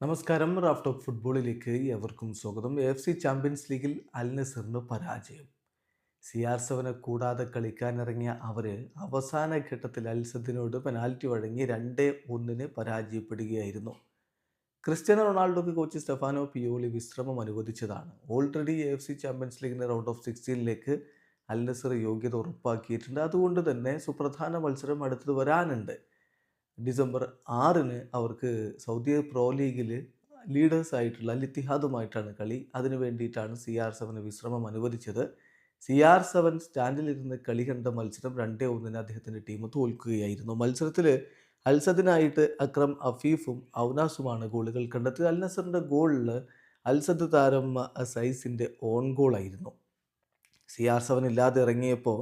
നമസ്കാരം. Raf talk ഫുട്ബോളിലേക്ക് എവർക്കും സ്വാഗതം. AFC ചാമ്പ്യൻസ് ലീഗിൽ അൽ നസറിന് പരാജയം. CR7 കൂടാതെ കളിക്കാനിറങ്ങിയ അവർ അവസാന ഘട്ടത്തിൽ അൽ സദ്ദിനോട് പെനാൽറ്റി വഴങ്ങി 2-1 പരാജയപ്പെടുകയായിരുന്നു. ക്രിസ്ത്യാനോ റൊണാൾഡോക്ക് കോച്ച് സ്റ്റെഫാനോ പിയോളി വിശ്രമം അനുവദിച്ചതാണ്. ഓൾറെഡി AFC ചാമ്പ്യൻസ് ലീഗിൻ്റെ റൗണ്ട് ഓഫ് 16ലേക്ക് അൽ നസർ യോഗ്യത ഉറപ്പാക്കിയിട്ടുണ്ട്. അതുകൊണ്ട് തന്നെ സുപ്രധാന മത്സരം അടുത്തത് വരാനുണ്ട്. ഡിസംബർ 6 അവർക്ക് സൗദി പ്രോ ലീഗിൽ ലീഡേഴ്സായിട്ടുള്ള അൽ ഇത്തിഹാദുമായിട്ടാണ് കളി. അതിനു വേണ്ടിയിട്ടാണ് CR7 വിശ്രമം അനുവദിച്ചത്. CR7 സ്റ്റാൻഡിലിരുന്ന് കളി കണ്ട മത്സരം 2-1 അദ്ദേഹത്തിൻ്റെ ടീം തോൽക്കുകയായിരുന്നു. മത്സരത്തിൽ അൽസദിനായിട്ട് അക്രം അഫീഫും ഔനാസുമാണ് ഗോളുകൾ കണ്ടെത്തിയത്. അൽ നസറിൻ്റെ ഗോളിൽ അൽസദ് താരം സൈസിൻ്റെ ഓൺ ഗോളായിരുന്നു. CR7 ഇല്ലാതെ ഇറങ്ങിയപ്പോൾ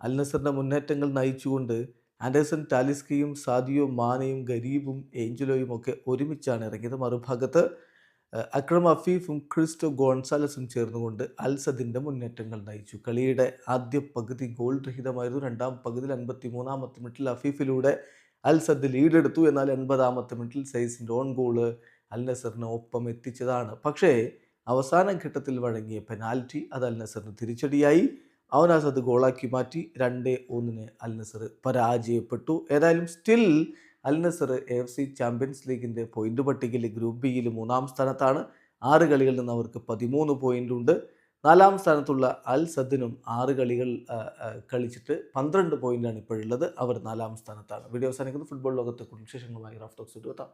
അൽ നസറിൻ്റെ മുന്നേറ്റങ്ങൾ നയിച്ചുകൊണ്ട് ആൻഡേഴ്സൺ ടാലിസ്കിയും സാദിയോ മാനയും ഗരീബും ഏഞ്ചലോയും ഒക്കെ ഒരുമിച്ചാണ് ഇറങ്ങിയത്. മറുഭാഗത്ത് അക്രം അഫീഫും ക്രിസ്റ്റോ ഗോൺസാലസും ചേർന്നുകൊണ്ട് അൽസദിൻ്റെ മുന്നേറ്റങ്ങൾ നയിച്ചു. കളിയുടെ ആദ്യ പകുതി ഗോൾ രഹിതമായിരുന്നു. രണ്ടാം പകുതിയിൽ 53-ാമത്തെ മിനിറ്റിൽ അഫീഫിലൂടെ അൽസദ് ലീഡെടുത്തു. എന്നാൽ 80-ാമത്തെ മിനിറ്റിൽ സൈസിൻ്റെ ഓൺ ഗോള് അൽ നസറിന് ഒപ്പം എത്തിച്ചതാണ്. പക്ഷേ അവസാന ഘട്ടത്തിൽ വഴങ്ങിയ പെനാൽറ്റി അത് അൽ നസറിന് തിരിച്ചടിയായി. ഔനാസ് അത് ഗോളാക്കി മാറ്റി. 2-1 അൽ നസർ പരാജയപ്പെട്ടു. ഏതായാലും സ്റ്റിൽ അൽ നസർ AFC ചാമ്പ്യൻസ് ലീഗിൻ്റെ പോയിന്റ് പട്ടികയിൽ ഗ്രൂപ്പ് ബിയിൽ 3-ാം സ്ഥാനത്താണ്. 6 കളികളിൽ നിന്ന് അവർക്ക് 13 പോയിൻ്റ് ഉണ്ട്. 4-ാം സ്ഥാനത്തുള്ള അൽ സദ്ദിനും 6 കളികൾ കളിച്ചിട്ട് 12 പോയിൻ്റാണ് ഇപ്പോഴുള്ളത്. അവർ 4-ാം സ്ഥാനത്താണ്. വീഡിയോ അവസാനിക്കുന്നത്. ഫുട്ബോൾ ലോകത്തെ കുറിച്ച് വിശേഷങ്ങളുമായി റാഫ് ടോക്സ് എത്താം.